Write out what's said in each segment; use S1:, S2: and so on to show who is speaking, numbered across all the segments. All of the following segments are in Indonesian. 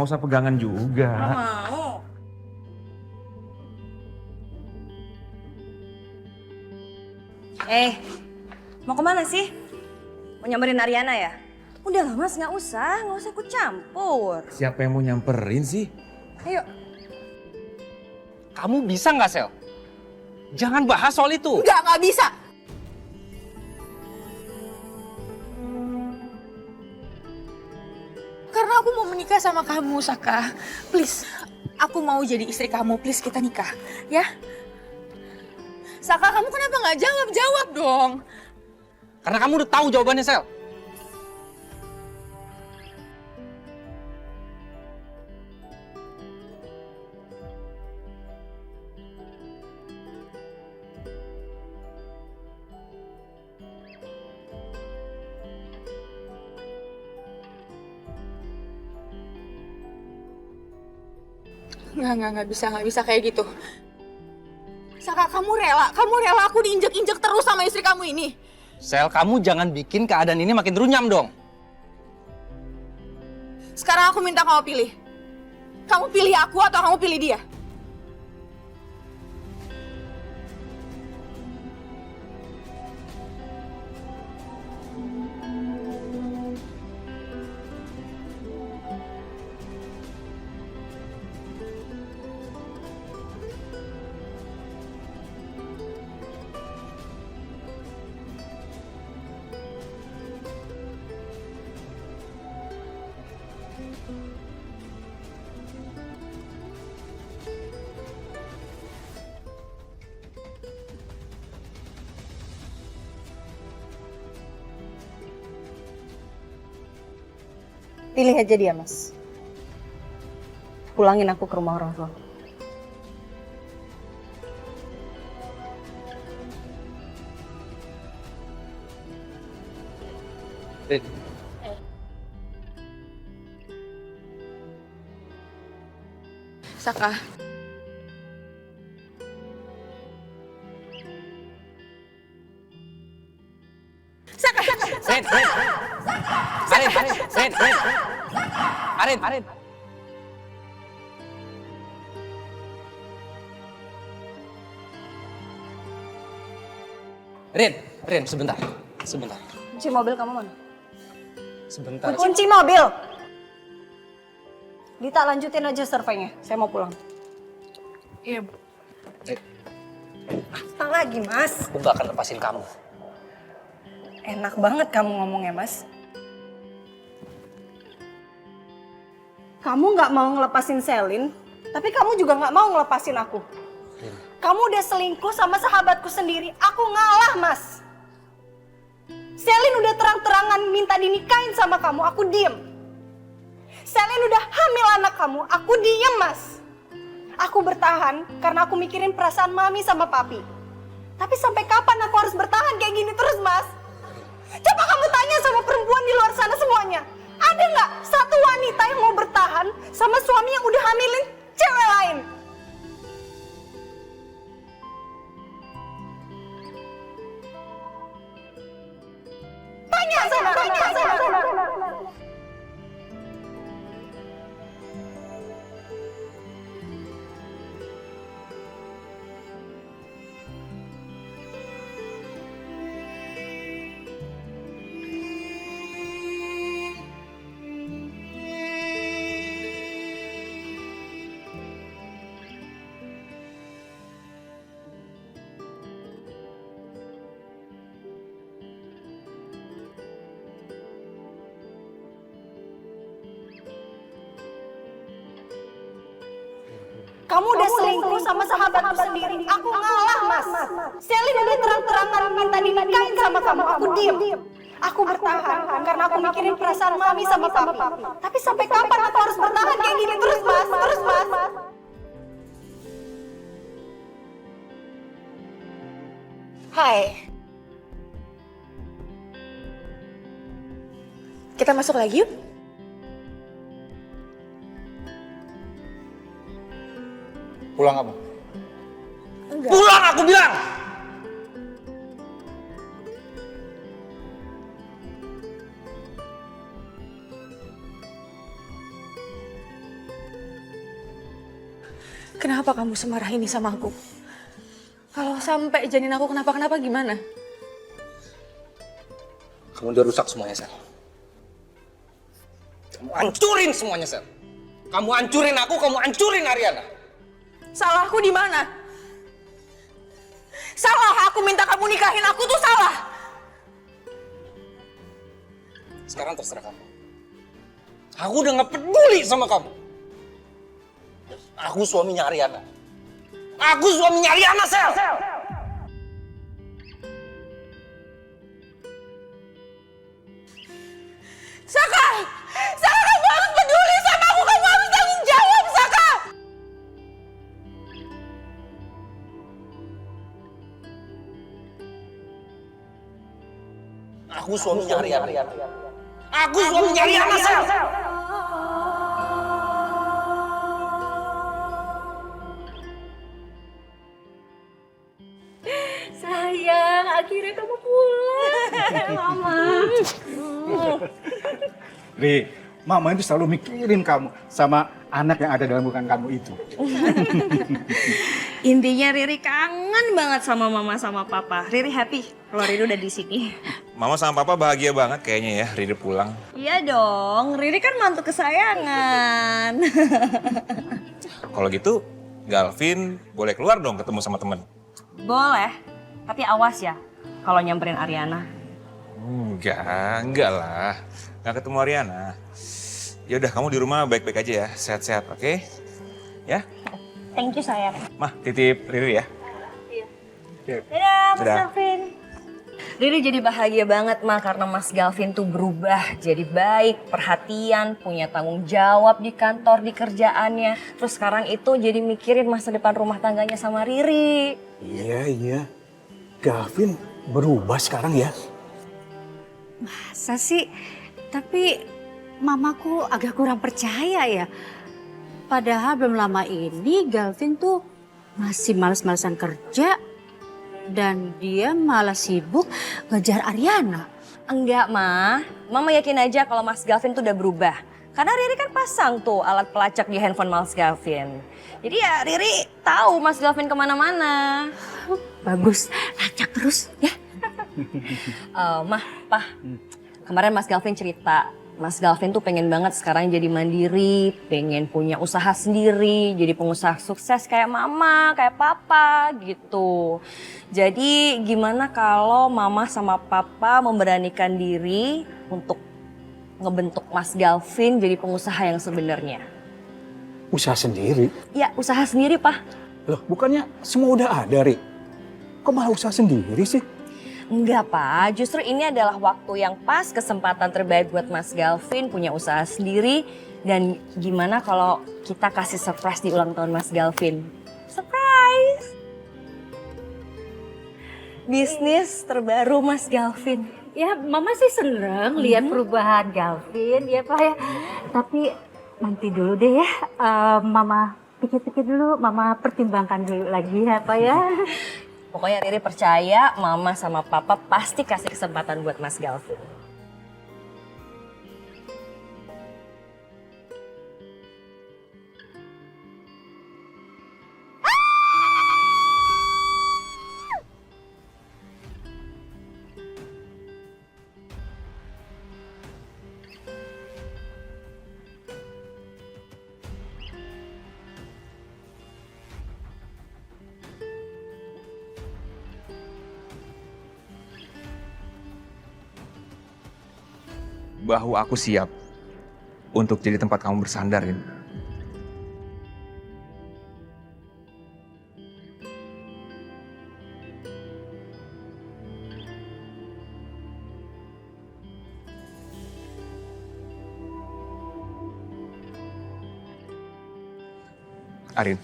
S1: nggak usah pegangan juga.
S2: Nggak mau. Mau kemana sih? Mau nyamperin Ariana ya? Udah lah mas, nggak usah ikut campur.
S1: Siapa yang mau nyamperin sih?
S2: Ayo.
S3: Kamu bisa nggak, Sel? Jangan bahas soal itu.
S4: Nggak bisa. Karena aku mau menikah sama kamu, Saka. Please, aku mau jadi istri kamu. Please, kita nikah, ya? Saka, kamu kenapa nggak jawab? Jawab dong.
S3: Karena kamu udah tahu jawabannya, Sel.
S4: Nggak bisa kayak gitu. Saka, kamu rela aku diinjek-injek terus sama istri kamu ini.
S3: Sel, kamu jangan bikin keadaan ini makin runyam dong.
S4: Sekarang aku minta kamu pilih. Kamu pilih aku atau kamu pilih dia?
S2: Pilih aja dia mas. Pulangin aku ke rumah orang tua.
S3: Rin,
S4: Saka.
S3: Arin. Rin, sebentar.
S2: Kunci mobil kamu mana?
S3: Sebentar.
S2: Kunci mobil! Dita, lanjutin aja surveinya. Saya mau pulang.
S4: Iya, Bu.
S2: Apa lagi, Mas?
S3: Aku gak akan lepasin kamu.
S2: Enak banget kamu ngomongnya, Mas. Kamu nggak mau ngelepasin Selin, tapi kamu juga nggak mau ngelepasin aku. Kamu udah selingkuh sama sahabatku sendiri. Aku ngalah, Mas. Selin udah terang-terangan minta dinikahin sama kamu. Aku diem. Selin udah hamil anak kamu. Aku diem, Mas. Aku bertahan karena aku mikirin perasaan mami sama papi. Tapi sampai kapan aku harus bertahan kayak gini terus, Mas? Coba kamu tanya sama perempuan di luar sana semuanya. Ada nggak satu wanita yang mau bertahan sama suami yang udah hamilin cewek lain? Tanya sana. Kamu udah selingkuh sama sahabatku sendiri. Aku ngalah, Mas. Selin udah terang-terangan minta dinikahin sama kamu. Aku diem. Aku bertahan karena aku mikirin perasaan mami sama papi. Tapi sampai kapan aku harus bertahan kayak gini terus, Mas? Terus, Mas.
S4: Hai. Kita masuk lagi yuk.
S5: Pulang kamu.
S3: Pulang aku bilang!
S4: Kenapa kamu semarah ini sama aku? Kalau sampai janin aku kenapa-kenapa gimana?
S3: Kamu udah rusak semuanya, Sel. Kamu hancurin semuanya, Sel. Kamu hancurin aku, kamu hancurin Ariana.
S4: Salahku di mana? Salah aku minta kamu nikahin aku tuh salah.
S3: Sekarang terserah kamu. Aku udah gak peduli sama kamu. Aku suaminya Ariana. Aku suaminya Ariana, Sel.
S4: Saka! Saka, kamu harus peduli sama aku. Kamu harus tanggung jawab, Saka!
S3: Aku suaminya Ariana. Aku suaminya Ariana, Sel.
S2: Sayang, akhirnya kamu pulang. Mama.
S5: Ri, Mama itu selalu mikirin kamu sama anak yang ada dalam bukan kamu itu.
S2: Intinya Riri kangen banget sama mama sama papa. Riri happy kalau Riri udah di sini.
S1: Mama sama papa bahagia banget kayaknya ya Riri pulang.
S2: Iya dong, Riri kan mantu kesayangan.
S1: Kalau gitu Galvin boleh keluar dong ketemu sama temen.
S2: Boleh, tapi awas ya kalau nyamperin Ariana.
S1: Enggak lah. Nggak ketemu Ariana. Ya udah kamu di rumah baik-baik aja ya, sehat-sehat, oke? Ya?
S2: Thank you sayang.
S1: Mah, titip Riri ya.
S2: Dadah, Mas
S1: Dadah.
S2: Galvin. Riri jadi bahagia banget, Ma, karena Mas Galvin tuh berubah jadi baik, perhatian, punya tanggung jawab di kantor, di kerjaannya. Terus sekarang itu jadi mikirin masa depan rumah tangganya sama Riri.
S5: Iya. Gavin berubah sekarang ya.
S6: Masa sih? Tapi mamaku agak kurang percaya ya. Padahal belum lama ini Galvin tuh masih males-malesan kerja. Dan dia malah sibuk ngejar Ariana.
S2: Enggak, Ma. Mama yakin aja kalau Mas Galvin tuh udah berubah. Karena Riri kan pasang tuh alat pelacak di handphone Mas Galvin. Jadi ya Riri tahu Mas Galvin kemana-mana.
S6: Bagus, lacak terus ya.
S2: Mah, Pah, kemarin Mas Galvin cerita, Mas Galvin tuh pengen banget sekarang jadi mandiri, pengen punya usaha sendiri, jadi pengusaha sukses kayak mama, kayak papa gitu. Jadi gimana kalau mama sama papa memberanikan diri untuk ngebentuk Mas Galvin jadi pengusaha yang sebenarnya?
S5: Usaha sendiri?
S2: Ya, usaha sendiri, Pah.
S5: Loh, bukannya semua udah ada, Ri? Kok malah usaha sendiri sih?
S2: Enggak, Pak. Justru ini adalah waktu yang pas, kesempatan terbaik buat Mas Galvin punya usaha sendiri. Dan gimana kalau kita kasih surprise di ulang tahun Mas Galvin? Surprise! Bisnis terbaru Mas Galvin.
S6: Ya mama sih seneng lihat perubahan Galvin ya Pak ya. Tapi nanti dulu deh ya. Mama pikir-pikir dulu, mama pertimbangkan dulu lagi ya Pak ya.
S2: Pokoknya Riri percaya mama sama papa pasti kasih kesempatan buat Mas Galvin.
S1: Bahwa aku siap untuk jadi tempat kamu bersandar, Rin. Arin.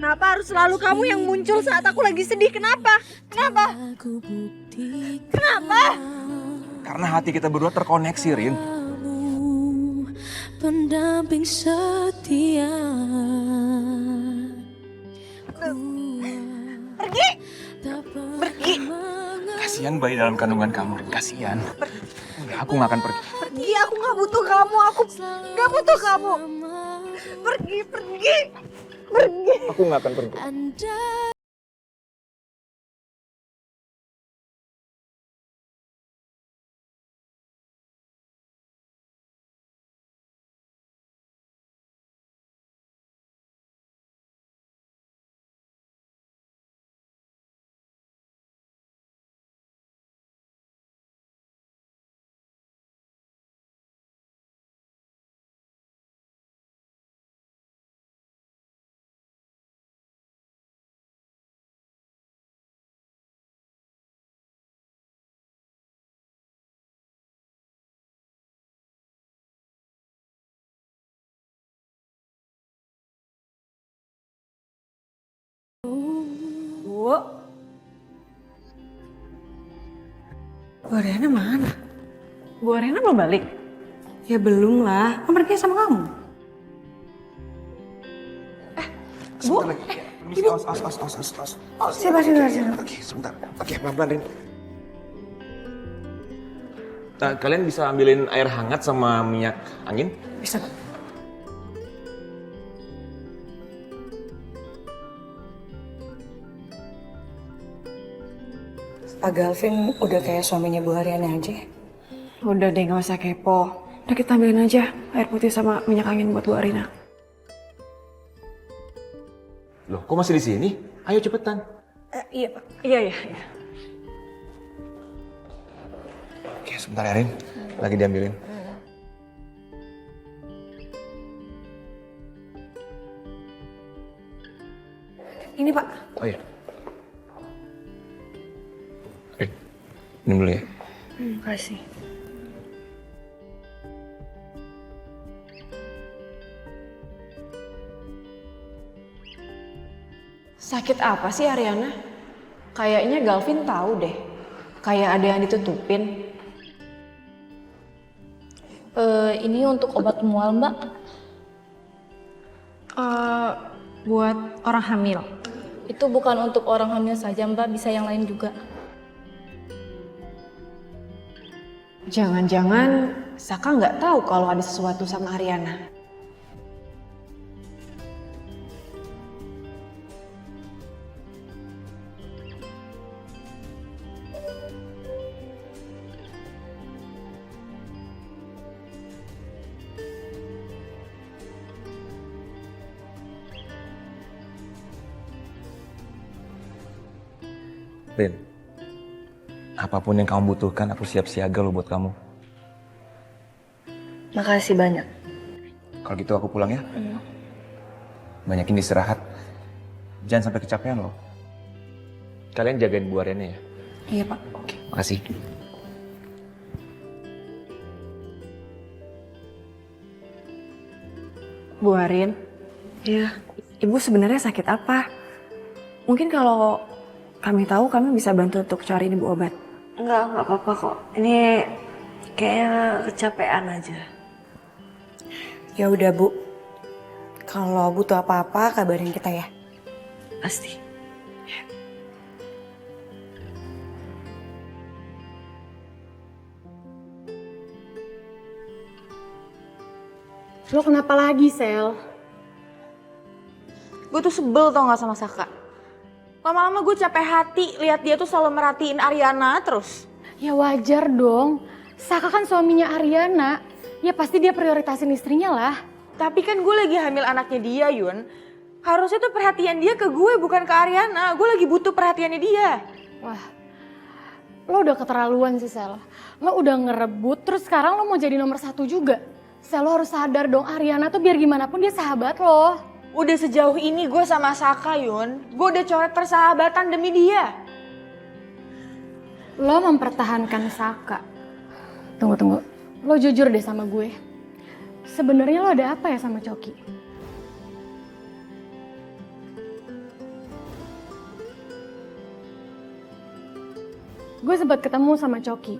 S2: Kenapa harus selalu kamu yang muncul saat aku lagi sedih? Kenapa? Kenapa? Kenapa?
S1: Karena hati kita berdua terkoneksi, Rin.
S7: pendamping setia.
S2: Pergi!
S7: Pergi.
S1: Kasihan bayi dalam kandungan kamu, kasihan. Enggak, aku nggak akan pergi.
S2: Pergi, aku nggak butuh kamu. Aku nggak butuh kamu. Pergi, pergi, pergi.
S1: Aku nggak akan pergi.
S8: Bu Ariana mana? Bu Ariana belum balik? Ya belum lah, kan pergi sama kamu. Bu,
S1: Ibu. Os.
S8: siapa sih Ariana?
S1: Oke, sebentar. Oke, pelan-pelan, Rin. Nah, kalian bisa ambilin air hangat sama minyak angin?
S8: Bisa, Pak. Pak Galvin udah kayak suaminya Bu Ariana aja. Udah deh, gak usah kepo. Udah kita ambilin aja air putih sama minyak angin buat Bu Ariana.
S1: Loh, kok masih di sini? Ayo cepetan.
S8: Iya, Pak. Iya.
S1: Oke, sebentar ya, Rin. Lagi diambilin.
S8: Ini, Pak.
S1: Oh iya. Rin, minum dulu ya.
S8: Makasih.
S9: Sakit apa sih Ariana? Kayaknya Galvin tahu deh. Kayak ada yang ditutupin.
S4: Ini untuk obat mual, Mbak.
S8: Buat orang hamil.
S4: Itu bukan untuk orang hamil saja, Mbak. Bisa yang lain juga.
S9: Jangan-jangan Saka nggak tahu kalau ada sesuatu sama Ariana.
S1: Rin, apapun yang kamu butuhkan, aku siap siaga loh buat kamu.
S8: Makasih banyak.
S1: Kalau gitu aku pulang ya. Banyakin istirahat. Jangan sampai kecapean loh. Kalian jagain Bu Ariana ya.
S8: Iya, Pak.
S1: Oke, makasih.
S8: Bu Arin. Iya. Ibu sebenarnya sakit apa? Mungkin kalau kami tahu, kami bisa bantu untuk cariin ibu obat.
S10: Enggak apa-apa kok. Ini kayaknya kecapean aja.
S8: Ya udah, Bu. Kalau butuh apa-apa, kabarin kita ya.
S10: Pasti.
S2: Lo kenapa lagi, Sel?
S9: Gue tuh sebel tau gak sama Saka. Lama-lama gue capek hati lihat dia tuh selalu merhatiin Ariana terus.
S2: Ya wajar dong. Saka kan suaminya Ariana. Ya pasti dia prioritasin istrinya lah.
S9: Tapi kan gue lagi hamil anaknya dia, Yun. Harusnya tuh perhatian dia ke gue bukan ke Ariana. Gue lagi butuh perhatiannya dia.
S2: Wah, lo udah keterlaluan sih, Sel. Lo udah ngerebut, terus sekarang lo mau jadi nomor 1 juga. Sel, lo harus sadar dong, Ariana tuh biar gimana pun dia sahabat lo.
S9: Udah sejauh ini gue sama Saka, Yun. Gue udah coret persahabatan demi dia.
S2: Lo mempertahankan Saka. Tunggu. Lo jujur deh sama gue. Sebenarnya lo ada apa ya sama Coki? Gue sempat ketemu sama Coki.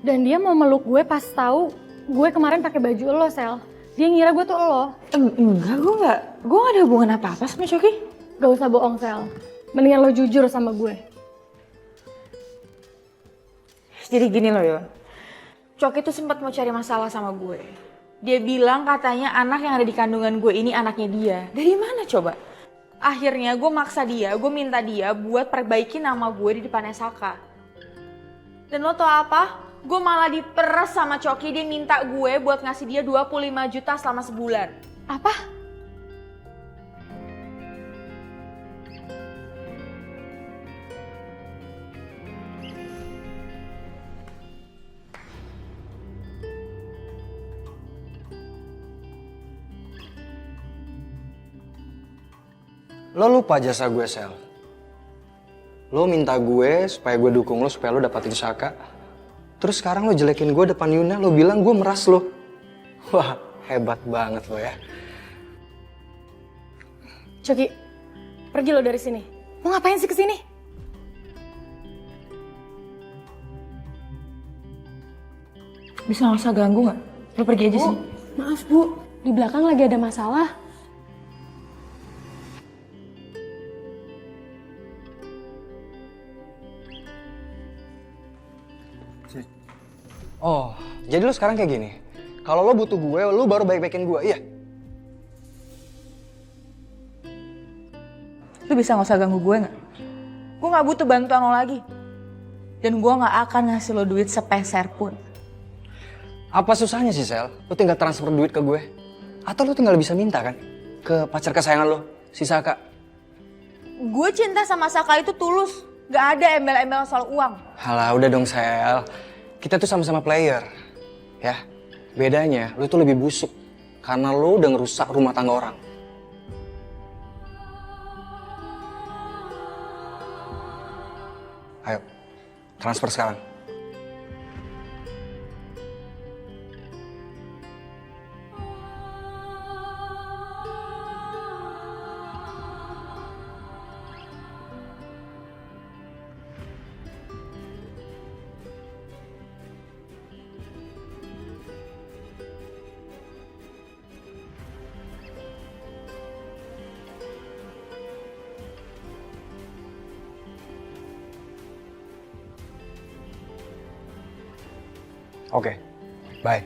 S2: Dan dia mau meluk gue pas tahu gue kemarin pakai baju lo, Sel.
S11: Dia ngira gue tuh lo.
S9: Enggak, gue gak ada hubungan apa-apa sama Coki.
S11: Gak usah bohong, Sel. Mendingan lo jujur sama gue.
S9: Jadi gini loh Yon, Coki tuh sempat mau cari masalah sama gue. Dia bilang katanya anak yang ada di kandungan gue ini anaknya dia. Dari mana coba? Akhirnya gue maksa dia, gue minta dia buat perbaiki nama gue di depannya Saka. Dan lo tau apa? Gue malah diperes sama Coki, dia minta gue buat ngasih dia 25 juta selama sebulan.
S11: Apa?
S3: Lo lupa jasa gue, Sel. Lo minta gue supaya gue dukung lo supaya lo dapatin Saka. Terus sekarang lo jelekin gue depan Yuna, lo bilang gue meras lo. Wah, hebat banget lo ya.
S11: Coki, pergi lo dari sini. Mau ngapain sih kesini?
S9: Bisa gak usah ganggu gak? Lo pergi aja sih.
S11: Maaf Bu, di belakang lagi ada masalah.
S3: Oh, jadi lo sekarang kayak gini. Kalau lo butuh gue, lo baru baik-baikin gue, iya?
S9: Lo bisa gak usah ganggu gue gak? Gue gak butuh bantuan lo lagi. Dan gue gak akan ngasih lo duit sepeser pun.
S3: Apa susahnya sih, Sel? Lo tinggal transfer duit ke gue. Atau lo tinggal bisa minta kan? Ke pacar kesayangan lo, si Saka.
S9: Gue cinta sama Saka itu tulus. Gak ada embel-embel soal uang.
S3: Halah, udah dong, Sel. Kita tuh sama-sama player, ya. Bedanya, lo tuh lebih busuk. Karena lo udah ngerusak rumah tangga orang. Ayo, transfer sekarang. Oke, bye.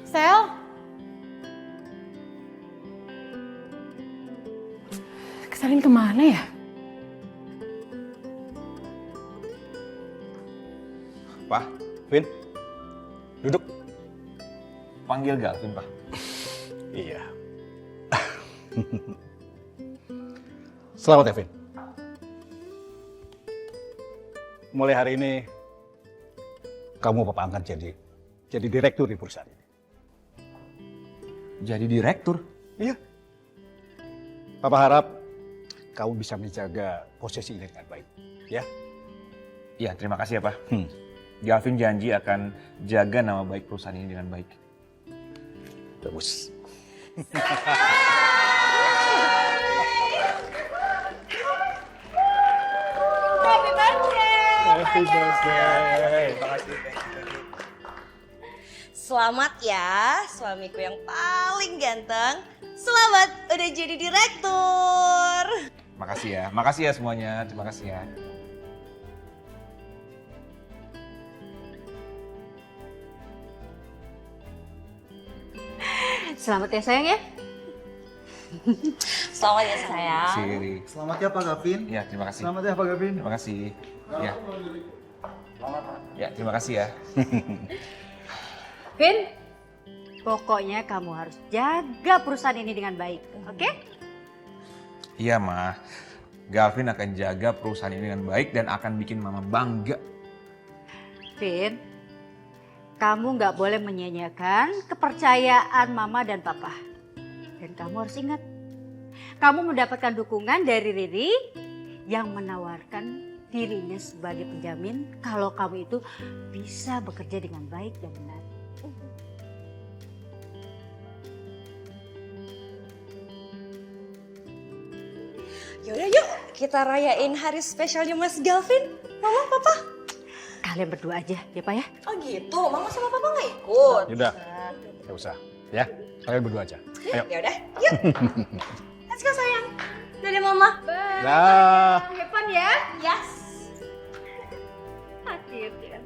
S11: Sel? Kesalin kemana ya?
S1: Pak,
S5: Vin, duduk.
S1: panggil Galvin, Pak.
S5: Iya. Selamat ya, Vin. Mulai hari ini, kamu Papa angkat jadi direktur di perusahaan ini.
S1: Jadi direktur?
S5: Iya. Papa harap kamu bisa menjaga posisi ini dengan baik, ya?
S1: Iya, terima kasih ya, Pak. Galvin janji akan jaga nama baik perusahaan ini dengan baik.
S5: Bagus.
S2: Happy birthday!
S5: Happy birthday.
S2: Selamat ya, suamiku yang paling ganteng. Selamat udah jadi direktur.
S1: Makasih ya semuanya. Terima kasih ya.
S6: Selamat ya sayang ya.
S2: Selamat ya sayang.
S1: Siri.
S5: Selamat ya Pak Gavin.
S1: Ya, terima kasih.
S5: Selamat ya Pak Gavin.
S1: Terima kasih. Ya. Ya, terima kasih ya.
S6: Vin, pokoknya kamu harus jaga perusahaan ini dengan baik, oke?
S1: Iya, Ma. Galvin akan jaga perusahaan ini dengan baik dan akan bikin Mama bangga.
S6: Vin, kamu nggak boleh menyia-nyiakan kepercayaan Mama dan Papa. Dan kamu harus ingat, kamu mendapatkan dukungan dari Riri yang menawarkan dirinya sebagai penjamin kalau kamu itu bisa bekerja dengan baik dan benar.
S10: Yaudah yuk, kita rayain hari spesialnya Mas Galvin. Mama, Papa.
S6: Kalian berdua aja ya Pak ya.
S10: Oh gitu, Mama sama Papa nggak ikut?
S5: Yaudah, nggak usah. Ya, kalian berdua aja. Ayo.
S10: Yaudah, yuk. Let's go sayang. Dadah Mama.
S5: Dah.
S10: Have fun ya. Yes.
S6: Akhirnya.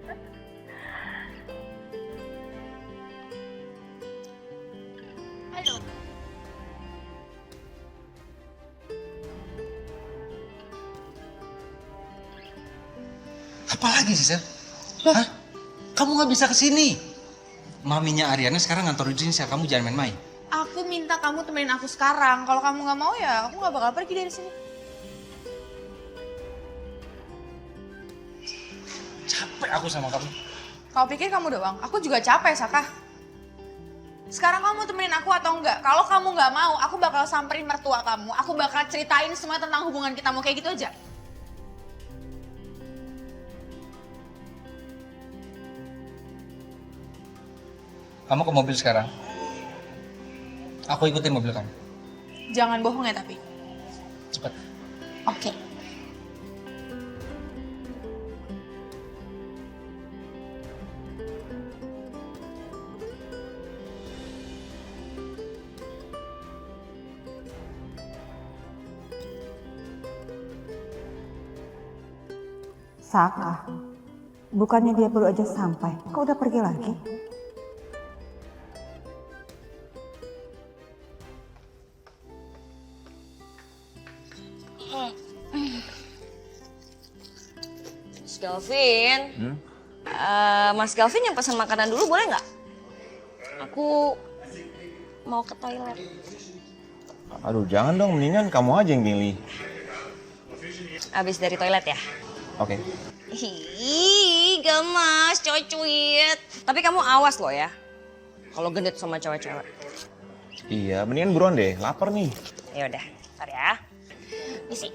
S12: Apa lagi sih, Sel? Hah? Kamu nggak bisa kesini. Maminya Ariana sekarang ngantor di sini, Sel. Kamu jangan main-main.
S9: Aku minta kamu temenin aku sekarang. Kalau kamu nggak mau ya aku nggak bakal pergi dari sini.
S12: Capek aku sama kamu.
S9: Kau pikir kamu doang? Aku juga capek, Saka. Sekarang kamu temenin aku atau enggak? Kalau kamu nggak mau, aku bakal samperin mertua kamu. Aku bakal ceritain semua tentang hubungan kita. Mau kayak gitu aja?
S12: Kamu ke mobil sekarang. Aku ikutin mobil kamu.
S9: Jangan bohong ya tapi.
S12: Cepat.
S9: Oke.
S6: Saka, bukannya dia baru aja sampai, kok udah pergi lagi?
S10: Mas Galvin. Mas Galvin yang pesan makanan dulu boleh nggak? Aku mau ke toilet.
S1: Aduh, jangan dong, mendingan kamu aja yang pilih.
S10: Abis dari toilet ya?
S1: Oke.
S10: Ih, gemas, cocuit. Tapi kamu awas loh ya, kalau genit sama cewek-cewek.
S1: Iya, mendingan buruan deh, lapar nih.
S10: Ya udah, ntar ya. Misi.